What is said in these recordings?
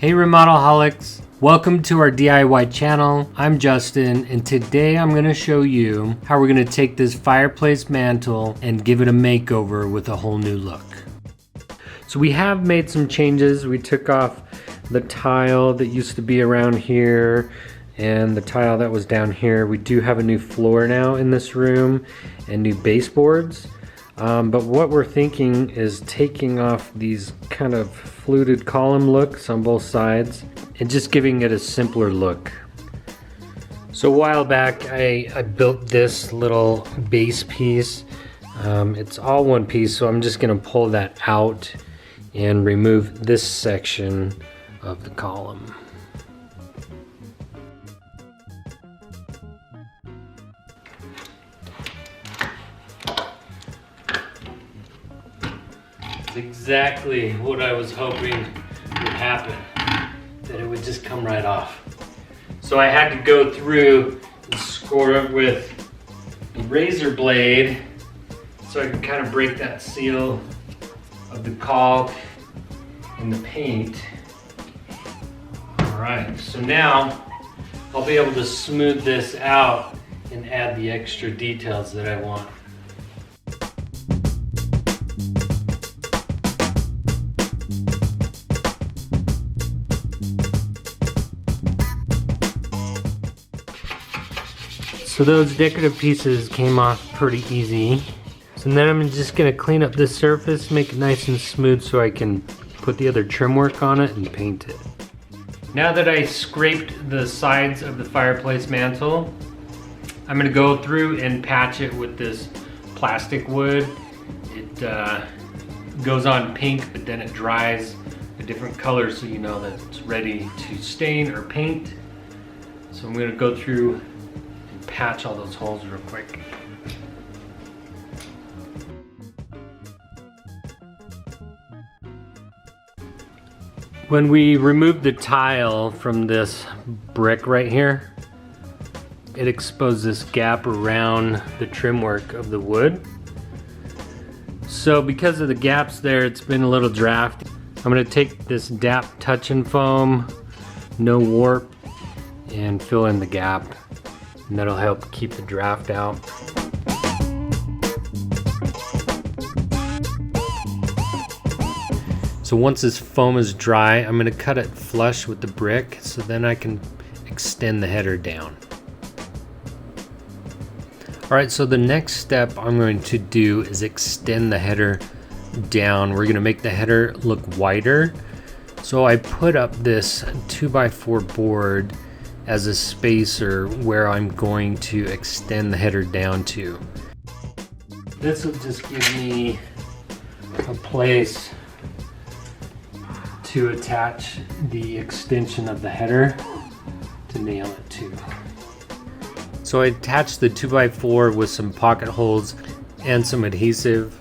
Hey Remodelaholics, welcome to our DIY channel. I'm Justin and today I'm going to show you how we're going to take this fireplace mantle and give it a makeover with a whole new look. So we have made some changes. We took off the tile that used to be around here and the tile that was down here. We do have a new floor now in this room and new baseboards. But what we're thinking is taking off these kind of fluted column looks on both sides and just giving it a simpler look. So a while back I built this little base piece. It's all one piece, so I'm just going to pull that out and remove this section of the column. Exactly what I was hoping would happen, that it would just come right off. So I had to go through and score it with a razor blade so I could kind of break that seal of the caulk and the paint. Alright, so now I'll be able to smooth this out and add the extra details that I want. So those decorative pieces came off pretty easy. So then I'm just gonna clean up this surface, make it nice and smooth so I can put the other trim work on it and paint it. Now that I scraped the sides of the fireplace mantle, I'm gonna go through and patch it with this plastic wood. It goes on pink, but then it dries a different color so you know that it's ready to stain or paint. So I'm gonna go through patch all those holes real quick. When we remove the tile from this brick right here, it exposed this gap around the trim work of the wood. So because of the gaps there, it's been a little drafty. I'm going to take this DAP touch and foam, no warp, and fill in the gap. And that'll help keep the draft out. So once this foam is dry, I'm going to cut it flush with the brick so then I can extend the header down. Alright, so the next step I'm going to do is extend the header down. We're going to make the header look wider. So I put up this 2x4 board as a spacer where I'm going to extend the header down to. This will just give me a place to attach the extension of the header to nail it to. So I attached the 2x4 with some pocket holes and some adhesive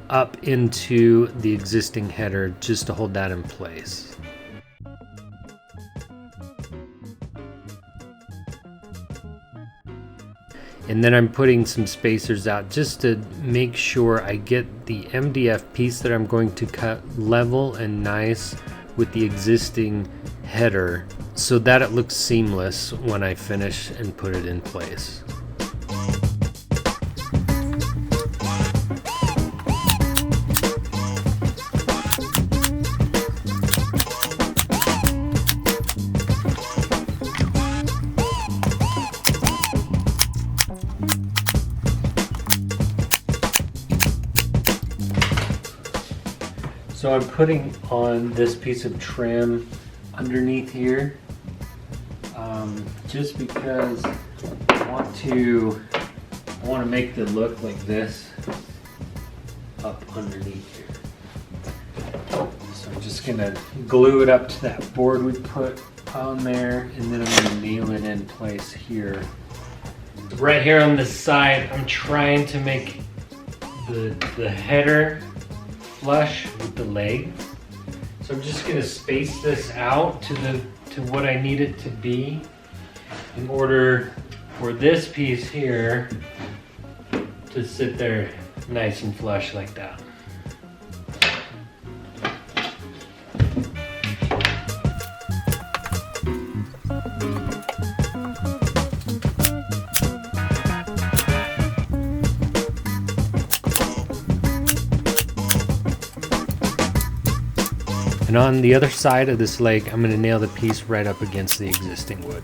up into the existing header just to hold that in place. And then I'm putting some spacers out just to make sure I get the MDF piece that I'm going to cut level and nice with the existing header so that it looks seamless when I finish and put it in place. So I'm putting on this piece of trim underneath here, just because I want to make the look like this up underneath here. So I'm just gonna glue it up to that board we put on there, and then I'm gonna nail it in place here. Right here on this side, I'm trying to make the header flush with the legs. So I'm just going to space this out to what I need it to be in order for this piece here to sit there nice and flush like that. And on the other side of this leg, I'm going to nail the piece right up against the existing wood.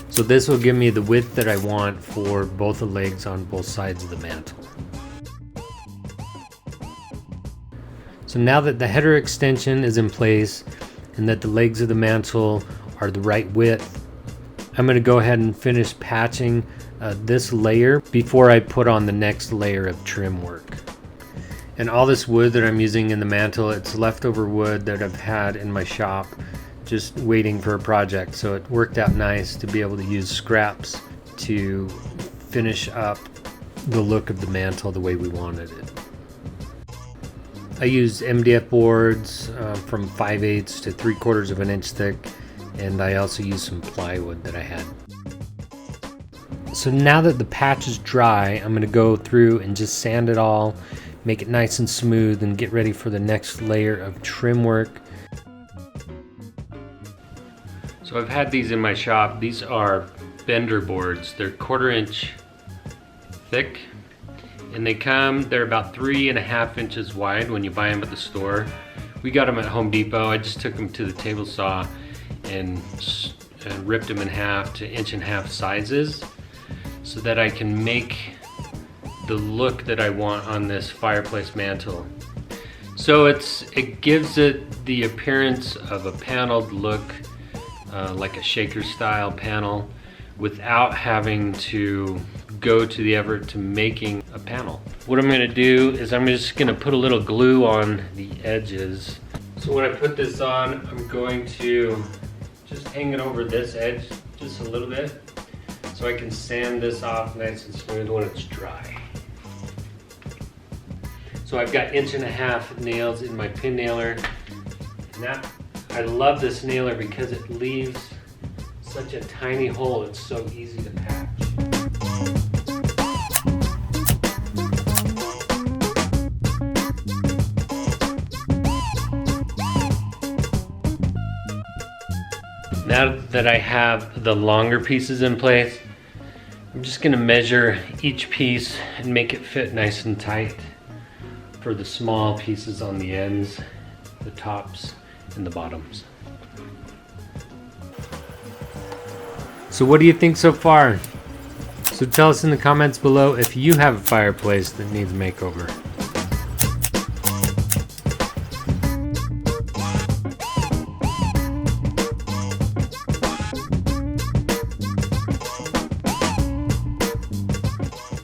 So this will give me the width that I want for both the legs on both sides of the mantle. So now that the header extension is in place and that the legs of the mantle are the right width, I'm going to go ahead and finish patching this layer before I put on the next layer of trim work. And all this wood that I'm using in the mantle, it's leftover wood that I've had in my shop just waiting for a project. So it worked out nice to be able to use scraps to finish up the look of the mantle the way we wanted it. I used MDF boards from 5/8 to 3/4 of an inch thick, and I also used some plywood that I had. So now that the patch is dry, I'm going to go through and just sand it all, make it nice and smooth, and get ready for the next layer of trim work. So I've had these in my shop. These are bender boards. They're 1/4 inch thick, and they're about 3.5 inches wide when you buy them at the store. We got them at Home Depot. I just took them to the table saw and ripped them in half to 1.5 inch sizes so that I can make the look that I want on this fireplace mantle. So it gives it the appearance of a paneled look, like a shaker style panel, without having to go to the effort to making a panel. What I'm going to do is I'm just going to put a little glue on the edges. So when I put this on, I'm going to just hang it over this edge just a little bit so I can sand this off nice and smooth when it's dry. So I've got 1.5 inch nails in my pin nailer. And I love this nailer because it leaves such a tiny hole. It's so easy to patch. Now that I have the longer pieces in place, I'm just going to measure each piece and make it fit nice and tight for the small pieces on the ends, the tops, and the bottoms. So what do you think so far? So tell us in the comments below if you have a fireplace that needs a makeover.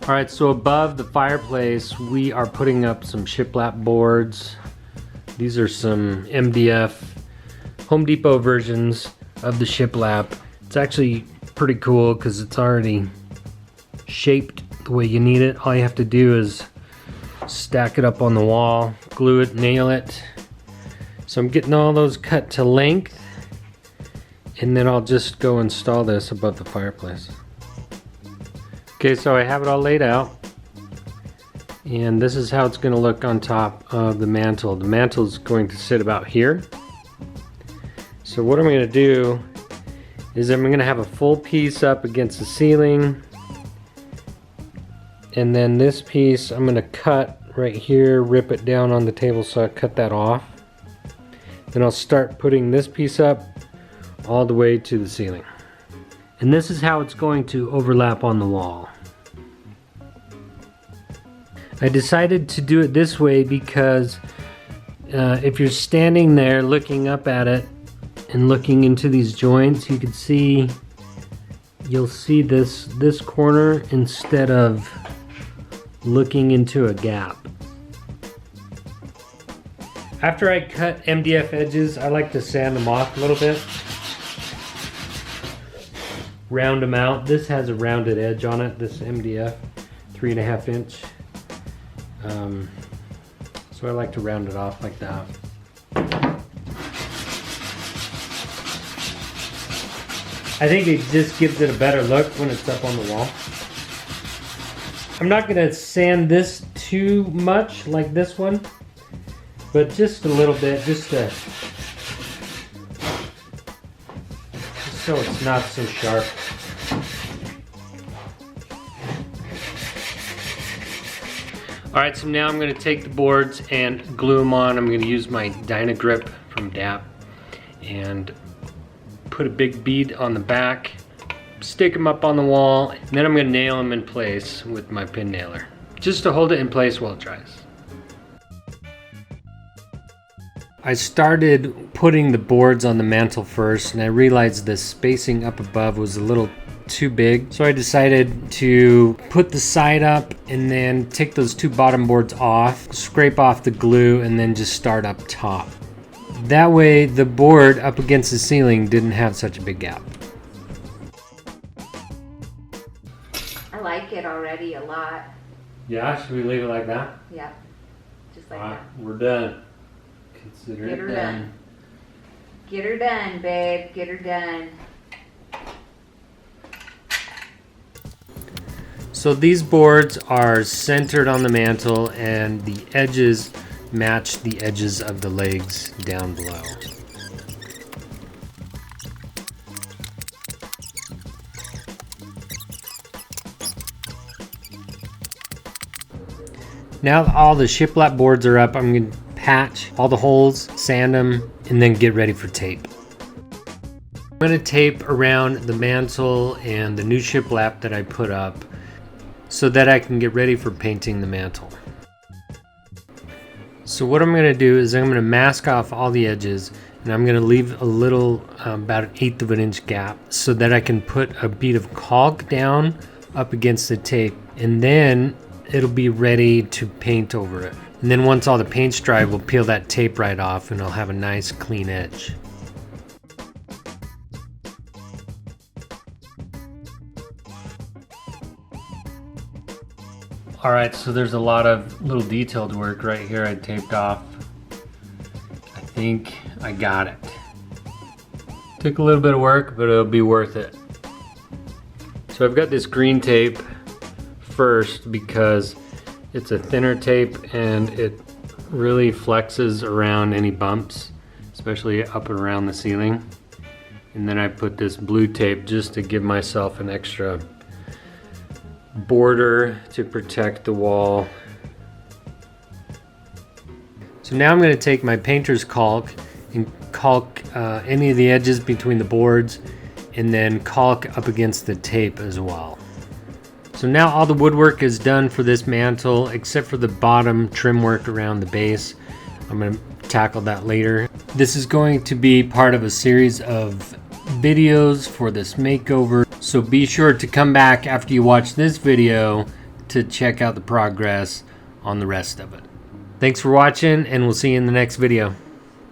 Alright, so above the fireplace we are putting up some shiplap boards. These are some MDF Home Depot versions of the shiplap. It's actually pretty cool because it's already shaped the way you need it. All you have to do is stack it up on the wall, glue it, nail it. So I'm getting all those cut to length, and then I'll just go install this above the fireplace. Okay, so I have it all laid out, and this is how it's going to look on top of the mantle. The mantle is going to sit about here. So what I'm going to do is I'm going to have a full piece up against the ceiling, and then this piece I'm going to cut right here, rip it down on the table saw, cut that off. Then I'll start putting this piece up all the way to the ceiling. And this is how it's going to overlap on the wall. I decided to do it this way because if you're standing there looking up at it and looking into these joints, you can see, you'll see this corner instead of looking into a gap. After I cut MDF edges, I like to sand them off a little bit. Round them out. This has a rounded edge on it, this MDF, 3.5 inch. So I like to round it off like that. I think it just gives it a better look when it's up on the wall. I'm not going to sand this too much like this one, but just a little bit, just so it's not so sharp. Alright, so now I'm going to take the boards and glue them on. I'm going to use my Dynagrip from DAP and put a big bead on the back, stick them up on the wall, and then I'm going to nail them in place with my pin nailer, just to hold it in place while it dries. I started putting the boards on the mantle first, and I realized the spacing up above was a little too big, so I decided to put the side up and then take those two bottom boards off, scrape off the glue, and then just start up top. That way the board up against the ceiling didn't have such a big gap. I like it already a lot. Yeah, should we leave it like that? Yeah, just like Alright, that. we're done. Consider Get it her done. done. Get her done, babe. Get her done. So these boards are centered on the mantle and the edges match the edges of the legs down below. Now that all the shiplap boards are up, I'm going to patch all the holes, sand them, and then get ready for tape. I'm going to tape around the mantle and the new shiplap that I put up so that I can get ready for painting the mantle. So what I'm going to do is I'm going to mask off all the edges, and I'm going to leave a little, about 1/8 of an inch gap, so that I can put a bead of caulk down up against the tape, and then it'll be ready to paint over it. And then once all the paint's dry, we'll peel that tape right off and it'll have a nice clean edge. Alright, so there's a lot of little detailed work right here I taped off. I think I got it. Took a little bit of work, but it'll be worth it. So I've got this green tape first because it's a thinner tape and it really flexes around any bumps, especially up and around the ceiling. And then I put this blue tape just to give myself an extra border to protect the wall. So now I'm going to take my painter's caulk and caulk any of the edges between the boards, and then caulk up against the tape as well. So now all the woodwork is done for this mantle except for the bottom trim work around the base. I'm going to tackle that later. This is going to be part of a series of videos for this makeover, so be sure to come back after you watch this video to check out the progress on the rest of it. Thanks for watching, and we'll see you in the next video.